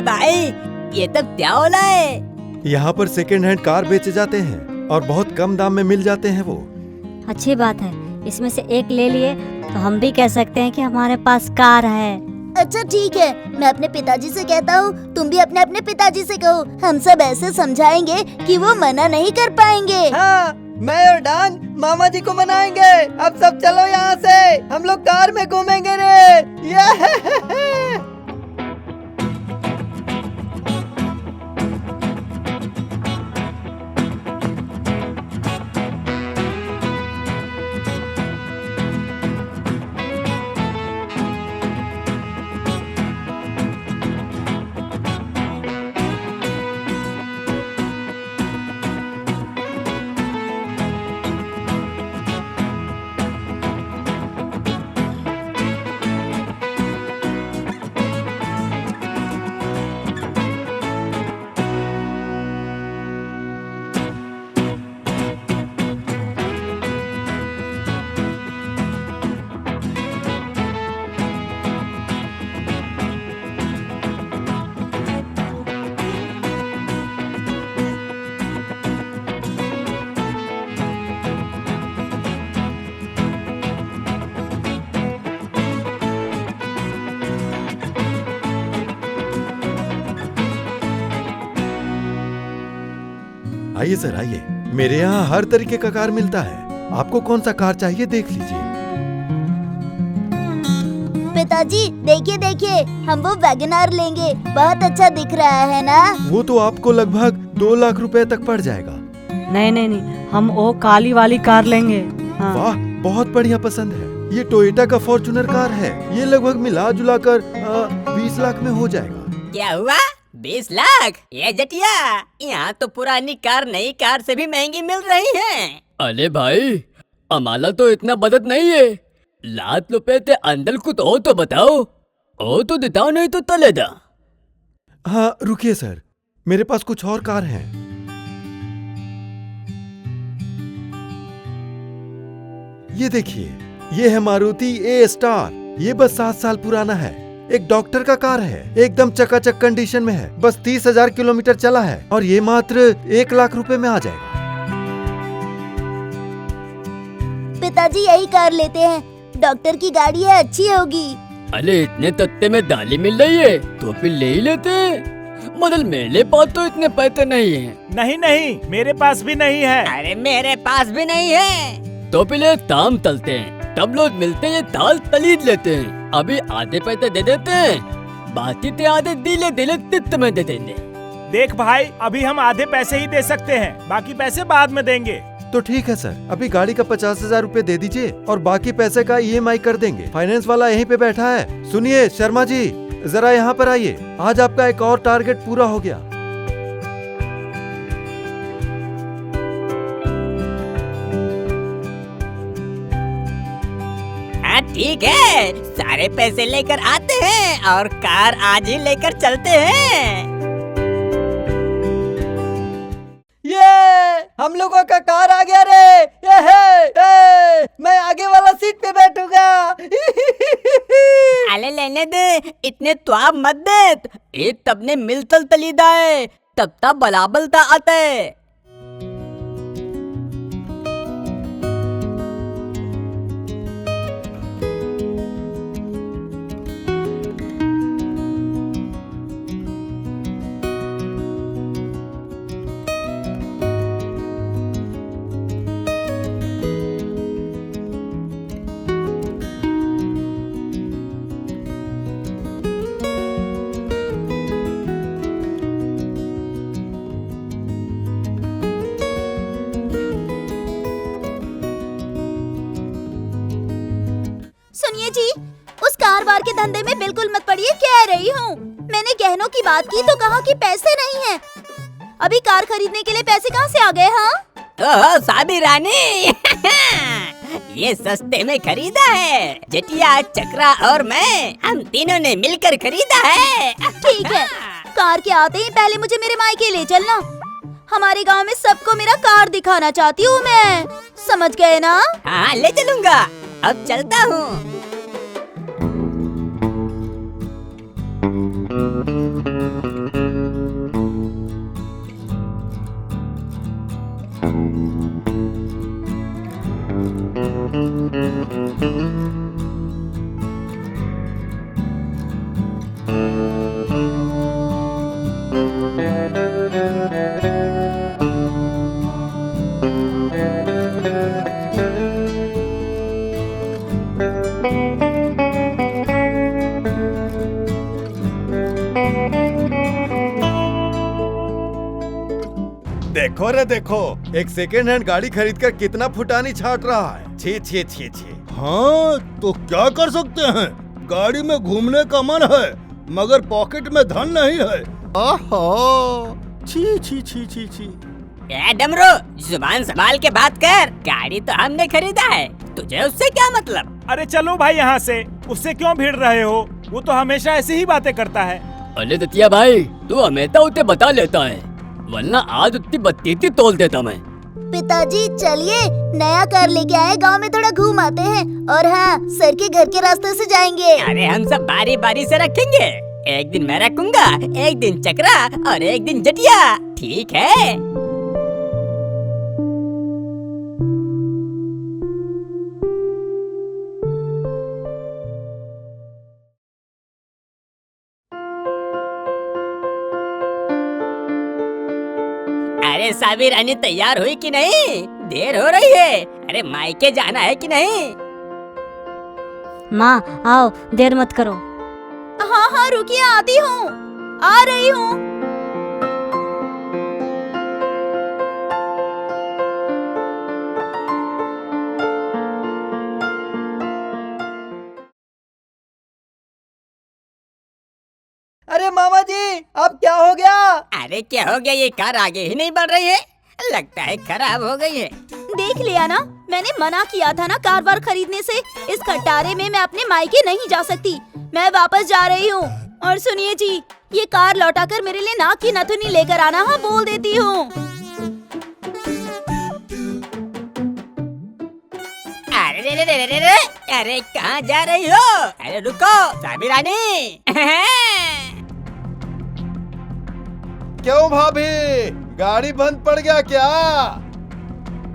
भाई, ये तब क्या हो रहा है? यहाँ पर सेकेंड हैंड कार बेचे जाते हैं और बहुत कम दाम में मिल जाते हैं वो। अच्छी बात है, इसमें से एक ले लिए तो हम भी कह सकते हैं कि हमारे पास कार है। अच्छा ठीक है, मैं अपने पिताजी से कहता हूँ, तुम भी अपने अपने पिताजी से कहो। हम सब ऐसे समझाएंगे कि वो मना नहीं कर पाएंगे। हाँ, मैं और डांग मामा जी को मनाएंगे। अब सब चलो यहाँ से, हम लोग कार में घूमेंगे रे। ये आइए सर आइए, मेरे यहाँ हर तरीके का कार मिलता है। आपको कौन सा कार चाहिए देख लीजिए। पिताजी देखिए देखिए, हम वो वैगनआर लेंगे, बहुत अच्छा दिख रहा है ना। वो तो आपको लगभग 2 लाख रुपए तक पड़ जाएगा। नहीं नहीं नहीं, हम वो काली वाली कार लेंगे। हाँ। वाह, बहुत बढ़िया पसंद है। ये टोयोटा का फॉर्च्यूनर कार है। ये लगभग मिला जुला कर 20 लाख में हो जाएगा। क्या हुआ? 20 लाख? ये जटिया, यहाँ तो पुरानी कार नई कार से भी महंगी मिल रही है। अरे भाई, हमारा तो इतना बजट नहीं है। लाख रुपए ते अंदर कुछ हो तो बताओ। ओ तो देता नहीं तो तले दा। हाँ रुकिए सर, मेरे पास कुछ और कार हैं। ये देखिए, ये है मारुति ए स्टार। ये बस 7 साल पुराना है। एक डॉक्टर का कार है, एकदम चकाचक कंडीशन में है। बस 30,000 किलोमीटर चला है और ये मात्र 1 लाख रुपए में आ जाएगा। पिताजी यही कार लेते हैं, डॉक्टर की गाड़ी है, अच्छी होगी। अरे इतने तत्ते में दाली मिल रही है तो फिर ले ही लेते हैं। मगर मेरे पास तो इतने पैसे नहीं है। नहीं नहीं, मेरे पास भी नहीं है। अरे मेरे पास भी नहीं है। तो फिर एक काम तलते हैं, तब लोग मिलते हैं, दाल तलीद लेते हैं। अभी आधे पैसे दे देते हैं, बाकी ते आधे दिले दिले तित में दे देंगे। देख भाई, अभी हम आधे पैसे ही दे सकते हैं, बाकी पैसे बाद में देंगे। तो ठीक है सर, अभी गाड़ी का 50,000 रुपए दे दीजिए और बाकी पैसे का EMI कर देंगे। फाइनेंस वाला यहीं पे बैठा है। सुनिए शर्मा जी, जरा यहाँ पर आइए। आज आपका एक और टारगेट पूरा हो गया। हाँ ठीक है, सारे पैसे लेकर आते हैं और कार आज ही लेकर चलते हैं। ये हम लोगों का कार आ गया रे। ये है, मैं आगे वाला सीट पे बैठूंगा। अले लेने दे, इतने त्वाब मत दे। एक तब ने मिलतल तलीदा है, तब तब बलाबलता आता है। सुनिए जी, उस कार वार के धंधे में बिल्कुल मत पड़िए, कह रही हूँ। मैंने गहनों की बात की तो कहा कि पैसे नहीं हैं। अभी कार खरीदने के लिए पैसे कहाँ से आ गए? हाँ ओह साबी रानी, ये सस्ते में खरीदा है। जटिया, चक्रा और मैं, हम तीनों ने मिलकर खरीदा है। ठीक है, कार के आते ही पहले मुझे मेरे मायके ले चलना। हमारे गांव में सबको मेरा कार दिखाना चाहती हूँ मैं, समझ गए ना? हाँ ले चलूंगा, अब चलता हूँ। देखो रे देखो, एक सेकेंड हैंड गाड़ी खरीद कर कितना फुटानी छाट रहा है। छी छी छी छी। हाँ तो क्या कर सकते हैं, गाड़ी में घूमने का मन है मगर पॉकेट में धन नहीं है। आहा, छी छी छी छी छी। ए डमरू, जुबान संभाल के बात कर। गाड़ी तो हमने खरीदा है, तुझे उससे क्या मतलब? अरे चलो भाई यहाँ से, उससे क्यों भिड़ रहे हो? वो तो हमेशा ऐसी ही बातें करता है। अरे दतिया भाई, तू हमेशा उसे बता लेता है, वरना आज उतनी बत्ती तोल देता मैं। पिताजी चलिए, नया कार लेके आए, गांव में थोड़ा घूम आते हैं। और हाँ, सर के घर के रास्ते से जाएंगे। अरे हम सब बारी बारी से रखेंगे। एक दिन मैं रखूंगा, एक दिन चक्रा और एक दिन जटिया, ठीक है? अरे साबिर रानी तैयार हुई कि नहीं? देर हो रही है। अरे मायके जाना है कि नहीं? माँ आओ, देर मत करो। हाँ हाँ रुकिए, आती हूँ, आ रही हूँ। अरे मामा जी, अब क्या हो गया? अरे क्या हो गया, ये कार आगे ही नहीं बढ़ रही है, लगता है खराब हो गई है। देख लिया ना, मैंने मना किया था ना कार वार खरीदने से। इस खटारे में मैं अपने मायके नहीं जा सकती, मैं वापस जा रही हूँ। और सुनिए जी, ये कार लौटाकर मेरे लिए नाक की नथुनी लेकर आना, हाँ बोल देती हूँ। अरे रे रे रे रे रे, अरे कहाँ जा रही हो? अरे रुको साबिर रानी। क्यों भाभी, गाड़ी बंद पड़ गया क्या?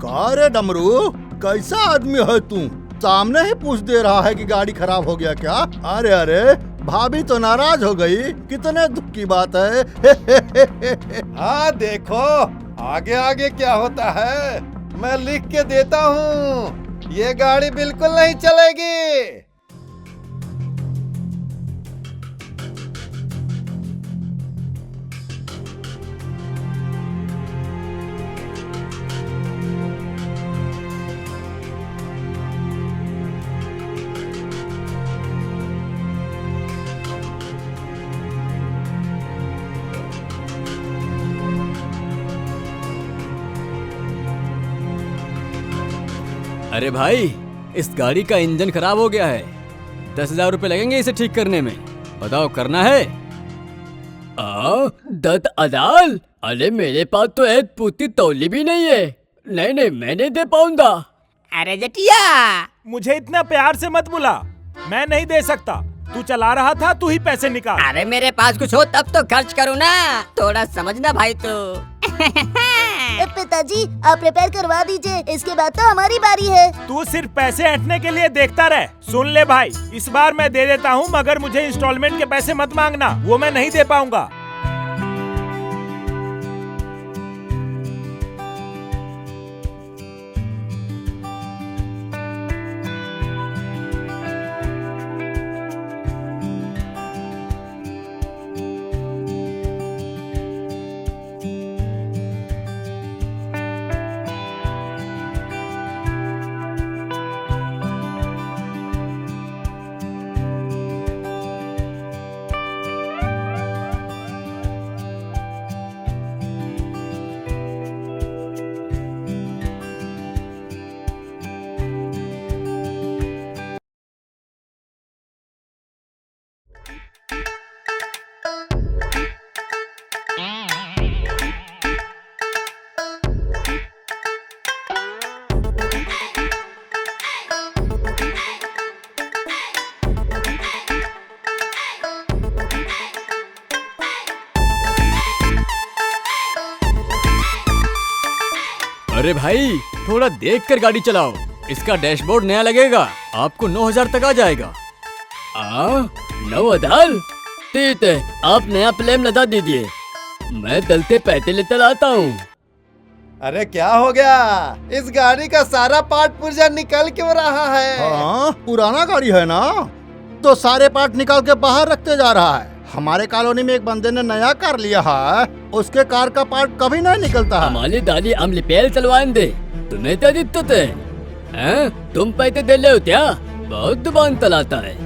का रे डमरू, कैसा आदमी है तू? सामने ही पूछ दे रहा है कि गाड़ी खराब हो गया क्या? अरे अरे, भाभी तो नाराज हो गई, कितने दुख की बात है। हाँ देखो, आगे आगे क्या होता है, मैं लिख के देता हूँ, ये गाड़ी बिल्कुल नहीं चलेगी। अरे भाई, इस गाड़ी का इंजन खराब हो गया है, 10,000 रुपए लगेंगे इसे ठीक करने में। बताओ करना है? 10,000? अरे मेरे पास तो एक पूती तौली भी नहीं है। नहीं नहीं, मैं नहीं दे पाऊंगा। अरे जटिया, मुझे इतना प्यार से मत बुला, मैं नहीं दे सकता। तू चला रहा था, तू ही पैसे निकाल। अरे मेरे पास कुछ हो तब तो खर्च करूँ ना, थोड़ा समझना भाई तू। पिताजी आप रिपेयर करवा दीजिए, इसके बाद तो हमारी बारी है। तू सिर्फ पैसे ऐंठने के लिए देखता रह। सुन ले भाई, इस बार मैं दे देता हूँ, मगर मुझे इंस्टॉलमेंट के पैसे मत मांगना, वो मैं नहीं दे पाऊंगा। अरे भाई, थोड़ा देख कर गाड़ी चलाओ, इसका डैशबोर्ड नया लगेगा, आपको 9,000 तक आ जाएगा। 9,000? ठीक है, आप नया प्लेन लगा दीजिए, मैं चलते पैसे लेकर आता हूँ। अरे क्या हो गया? इस गाड़ी का सारा पार्ट पुर्जा निकल क्यों रहा है? हाँ, पुराना गाड़ी है ना, तो सारे पार्ट निकाल के बाहर रखते जा रहा है। हमारे कॉलोनी में एक बंदे ने नया कार लिया है, उसके कार का पार्ट कभी नहीं निकलता है। हमारी दादी हम रिपेयर चलवाएं दे, तुम्हें क्या दिक्कत है? तुम पैसे दे ले हो क्या? बहुत दुकान चलाता है।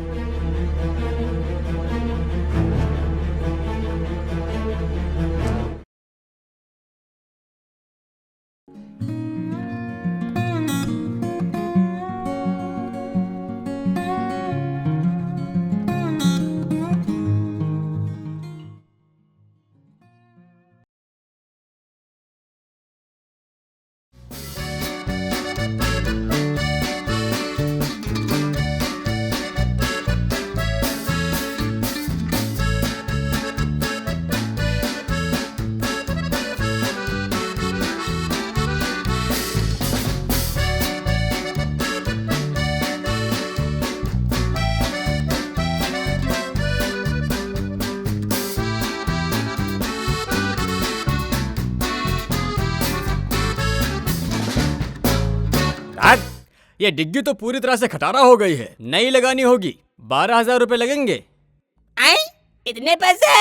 ये डिग्गी तो पूरी तरह से खटारा हो गई है, नई लगानी होगी। 12,000 रुपए लगेंगे। इतने पैसे?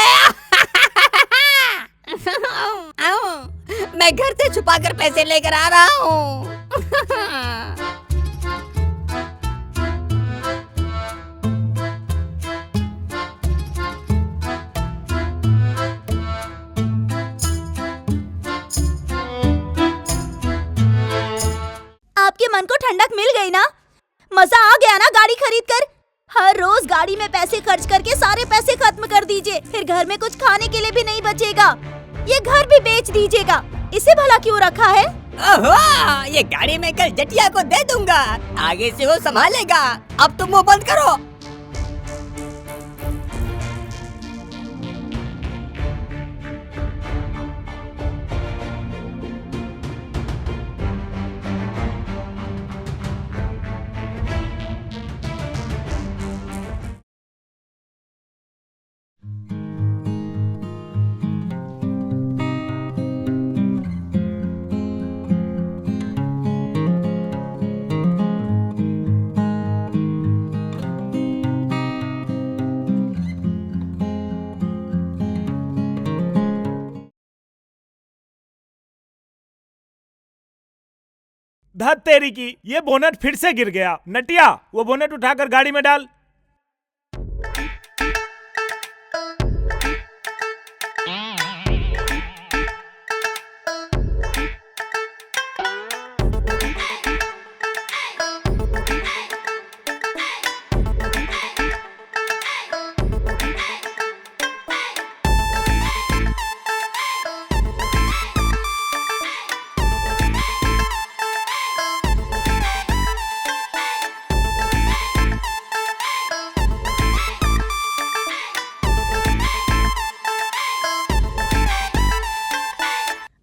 मैं घर से छुपा कर पैसे लेकर आ रहा हूँ। आपके मन को ठंडक मिल गई ना? मजा आ गया ना गाड़ी खरीद कर? हर रोज गाड़ी में पैसे खर्च करके सारे पैसे खत्म कर दीजिए, फिर घर में कुछ खाने के लिए भी नहीं बचेगा। ये घर भी बेच दीजिएगा, इसे भला क्यों रखा है? ओहो, ये गाड़ी मैं कल जटिया को दे दूंगा, आगे से वो संभालेगा। अब तुम मुंह बंद करो। धत तेरी की, ये बोनट फिर से गिर गया। नटिया, वो बोनट उठाकर गाड़ी में डाल।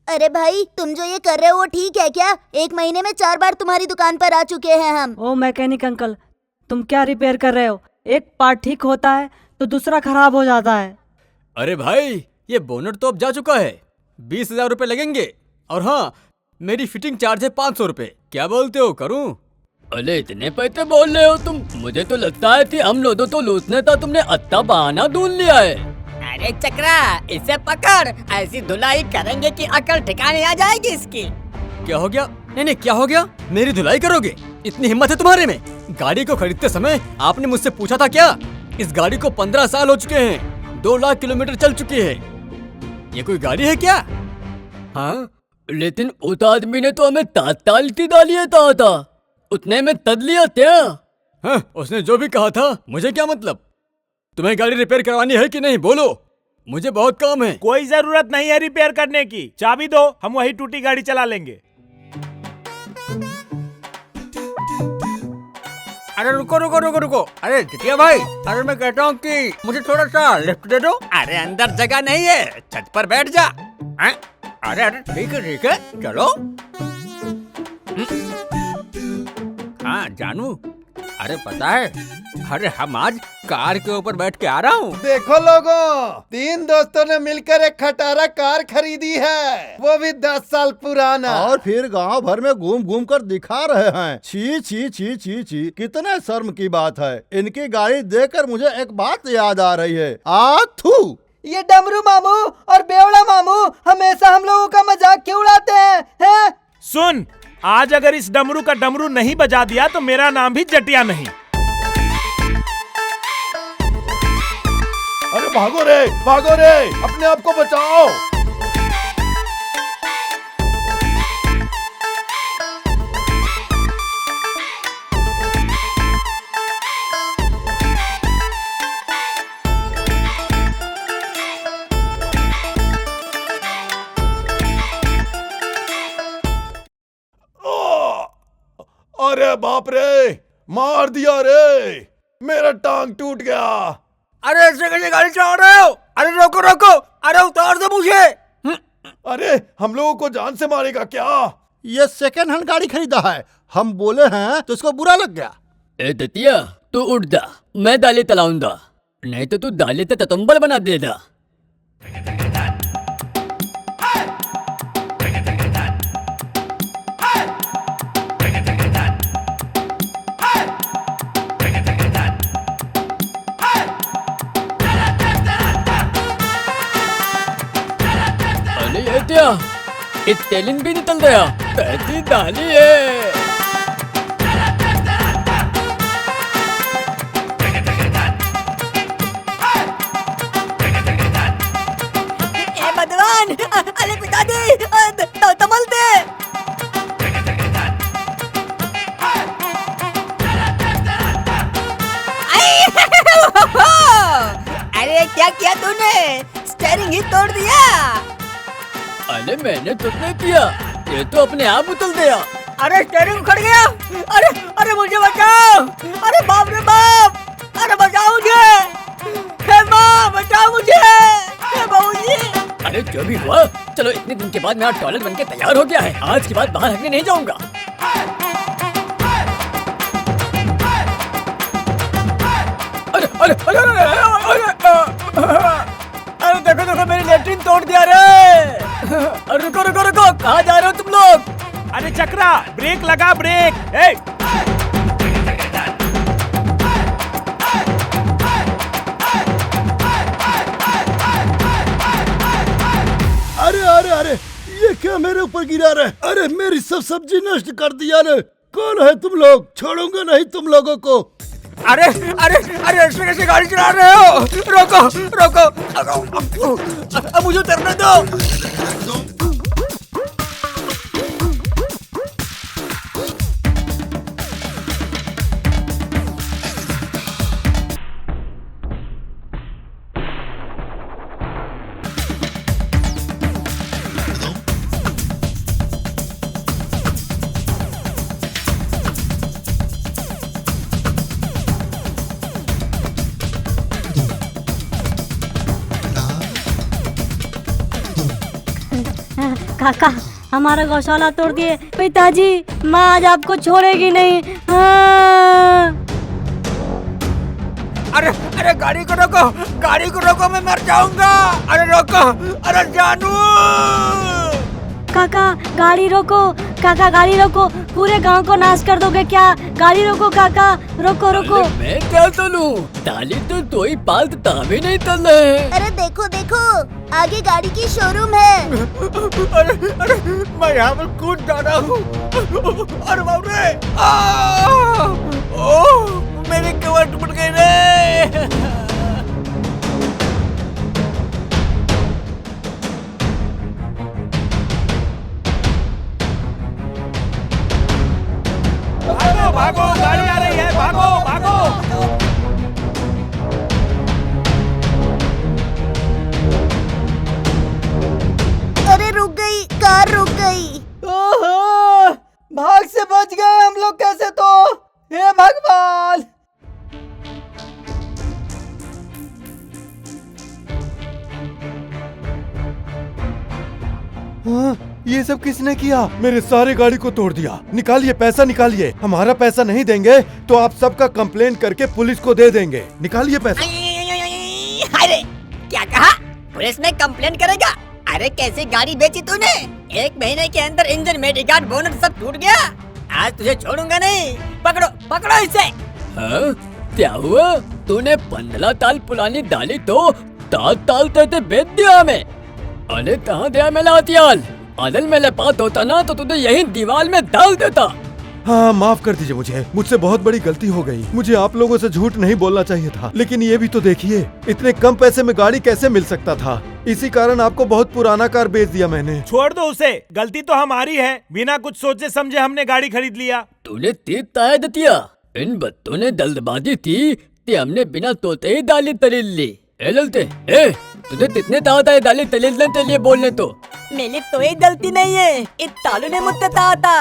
अरे भाई, तुम जो ये कर रहे हो वो ठीक है क्या? 1 महीने में 4 बार तुम्हारी दुकान पर आ चुके हैं हम। ओ मैकेनिक अंकल, तुम क्या रिपेयर कर रहे हो? एक पार्ट ठीक होता है तो दूसरा खराब हो जाता है। अरे भाई, ये बोनट तो अब जा चुका है। 20,000 रुपए लगेंगे। और हाँ, मेरी फिटिंग चार्ज है 500 रुपए। क्या बोलते हो, करूं? अरे इतने पैसे बोल रहे हो तुम? मुझे तो लगता है कि हम लोगों तो लूटने था, तुमने अच्छा बहाना ढूंढ लिया है। अरे चक्रा, इसे पकड़, ऐसी धुलाई करेंगे कि अकल ठिकाने आ जाएगी इसकी। क्या हो गया? नहीं, क्या हो गया? मेरी धुलाई करोगे? इतनी हिम्मत है तुम्हारे में? गाड़ी को खरीदते समय आपने मुझसे पूछा था क्या? इस गाड़ी को 15 साल हो चुके हैं, 2 लाख किलोमीटर चल चुकी है। ये कोई गाड़ी है क्या? हाँ, लेकिन उस आदमी ने तो हमें तात्काल की डालिए था, उतने में तद लिया क्या? हाँ, उसने जो भी कहा था, मुझे क्या मतलब? तुम्हें गाड़ी रिपेयर करवानी है कि नहीं, बोलो, मुझे बहुत काम है। कोई जरूरत नहीं है रिपेयर करने की, चाबी दो, हम वही टूटी गाड़ी चला लेंगे। अरे रुको रुको रुको रुको, अरे जितिया भाई, अरे मैं कहता हूँ कि मुझे थोड़ा सा लिफ्ट दे दो। अरे अंदर जगह नहीं है, छत पर बैठ जा। अरे ठीक है चलो। हाँ जानू, अरे पता है, अरे हम आज कार के ऊपर बैठ के आ रहा हूँ। देखो लोगों, 3 दोस्तों ने मिलकर एक खटारा कार खरीदी है, वो भी 10 साल पुराना। और फिर गांव भर में घूम घूम कर दिखा रहे हैं। छी छी छी छी छी, कितने शर्म की बात है। इनकी गाड़ी देखकर मुझे एक बात याद आ रही है। आथू, ये डमरू मामू और बेवड़ा मामू हमेशा हम लोगों का मजाक क्यों उड़ाते हैं? सुन, आज अगर इस डमरू का डमरू नहीं बजा दिया तो मेरा नाम भी जटिया नहीं। अरे भागो रे, अपने आप को बचाओ। अरे बाप रे, मार दिया रे, मेरा टांग टूट गया। अरे ऐसे कैसे गाड़ी चला रहे हो? अरे रोको रोको, अरे उतार दो मुझे। अरे हम लोगों को जान से मारेगा क्या? ये सेकंड हैंड गाड़ी खरीदा है, हम बोले हैं तो इसको बुरा लग गया। ए दतिया, तू उठ दा, मैं दाले तलाऊंगा, नहीं तो तू दाले ते ततंबल बना देगा। तेलिन भी निकल गया, पैसी डाली है। ए भगवान, अरे पिताजी, तमल दे। अरे क्या किया तूने? स्टीयरिंग ही तोड़ दिया। अरे मैंने तो नहीं किया, ये तो अपने आप उतल गया। अरे स्टीयरिंग उखड़ गया। अरे मुझे बचाओ। अरे बाप रे बाप, अरे बचाओ मुझे। हे माँ, बचाओ मुझे। हे बाबूजी। अरे जो भी हुआ, चलो इतने दिन के बाद मेरा टॉयलेट बनके तैयार हो गया है, आज के बाद बाहर हटने नहीं जाऊंगा। अरे अरे अरे अरे अरे देखो देखो, मेरी लेट्रिन तोड़ दिया रे। रुको रुको रुको, कहाँ जा रहे हो तुम लोग? अरे चक्रा, ब्रेक लगा, ब्रेक। ए! अरे अरे अरे, ये क्या मेरे ऊपर गिरा रहे? अरे मेरी सब सब्जी नष्ट कर दिया रे। कौन है तुम लोग? छोड़ूंगा नहीं तुम लोगों को। अरे अरे अरे ऐसे कैसे गाड़ी चला रहे हो? रोको रोको, अब मुझे उतरने दो। काका, हमारा गौशाला तोड़ दिए। पिताजी, माँ आज आपको छोड़ेगी नहीं। हाँ। अरे अरे गाड़ी को रोको, मैं मर जाऊंगा। अरे रोको, अरे जानू। काका गाड़ी रोको, काका गाड़ी रोको, पूरे गांव को नाश कर दोगे क्या? गाड़ी रोको काका, रोको रोको। मैं क्या चलूं? दाली तो दो ही पाल तावे नहीं चल रहे हैं। अरे देखो देखो, आगे गाड़ी की शोरूम है। अरे अरे मैं यहाँ पर कूद जा रहा हूँ। अरे बाप रे, ओह मेरी कमर टूट गई रे। भागो भागो, गाड़ी आ रही है, भागो भागो। अरे रुक गई, कार रुक गई। ओहो, भाग से बच गए हम लोग कैसे तो? हे भगवान। हाँ, ये सब किसने किया? मेरे सारे गाड़ी को तोड़ दिया। निकालिए पैसा, निकालिए। हमारा पैसा नहीं देंगे तो आप सबका कंप्लेंट करके पुलिस को दे देंगे। निकालिए पैसा। अरे क्या कहा? पुलिस में कंप्लेन करेगा? अरे कैसी गाड़ी बेची तूने? 1 महीने के अंदर इंजन, मेडिकार्ड, बोनट सब टूट गया। आज तुझे छोड़ूंगा नहीं। पकड़ो पकड़ो इसे। हाँ? क्या हुआ? तूने 15 ताल पुरानी डाली तो 7 ताल तेरे बेच दिया हमें। अरे कहाँ दिया मेरा हथियार? अदल मेरे पास होता ना तो तुझे यही दीवार में डाल देता। हाँ, माफ कर दीजिए मुझे। मुझसे बहुत बड़ी गलती हो गई। मुझे आप लोगों से झूठ नहीं बोलना चाहिए था। लेकिन ये भी तो देखिए, इतने कम पैसे में गाड़ी कैसे मिल सकता था। इसी कारण आपको बहुत पुराना कार बेच दिया मैंने। छोड़ दो उसे, गलती तो हमारी है। बिना कुछ सोचे समझे हमने गाड़ी खरीद लिया। तूने तीर ताया दिया। इन बच्चों ने जल्दबाजी थी कि हमने बिना सोचे ही डाली तलील ली। ए ललते, तुझे कितने ताकत है डाली तलीलने के लिए बोलने तो? मेरी तो ये गलती नहीं है, इस तालू ने मुझसे कहा था।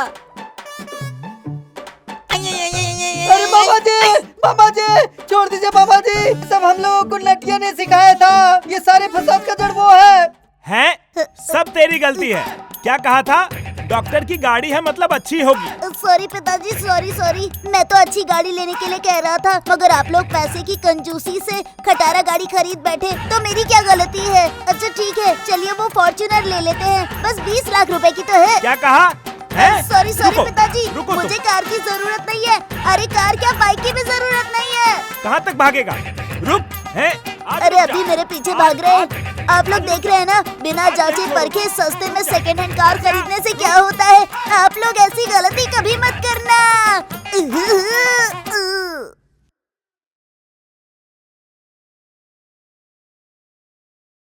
अरे मामा जी, छोड़ दीजिए मामा जी। सब हम लोगों को नटिया ने सिखाया था। ये सारे फसाद का जड़ वो है। हैं? सब तेरी गलती है। क्या कहा था? डॉक्टर की गाड़ी है मतलब अच्छी होगी। सॉरी पिताजी, सॉरी। मैं तो अच्छी गाड़ी लेने के लिए कह रहा था, मगर आप लोग पैसे की कंजूसी से खटारा गाड़ी खरीद बैठे तो मेरी क्या गलती है? अच्छा ठीक है, चलिए वो फॉर्च्यूनर ले लेते हैं। बस 20 लाख रुपए की तो है। क्या कहा? सॉरी रुको, पिताजी, रुको मुझे कार की जरूरत नहीं है। अरे कार क्या, बाइक की भी जरूरत नहीं है। कहाँ तक भागेगा? रुक। है? अरे अभी मेरे पीछे भाग रहे हैं। आप लोग देख रहे हैं ना, बिना जांचे परखे सस्ते में सेकंड हैंड कार खरीदने से क्या होता है। आप लोग ऐसी गलती कभी मत करना।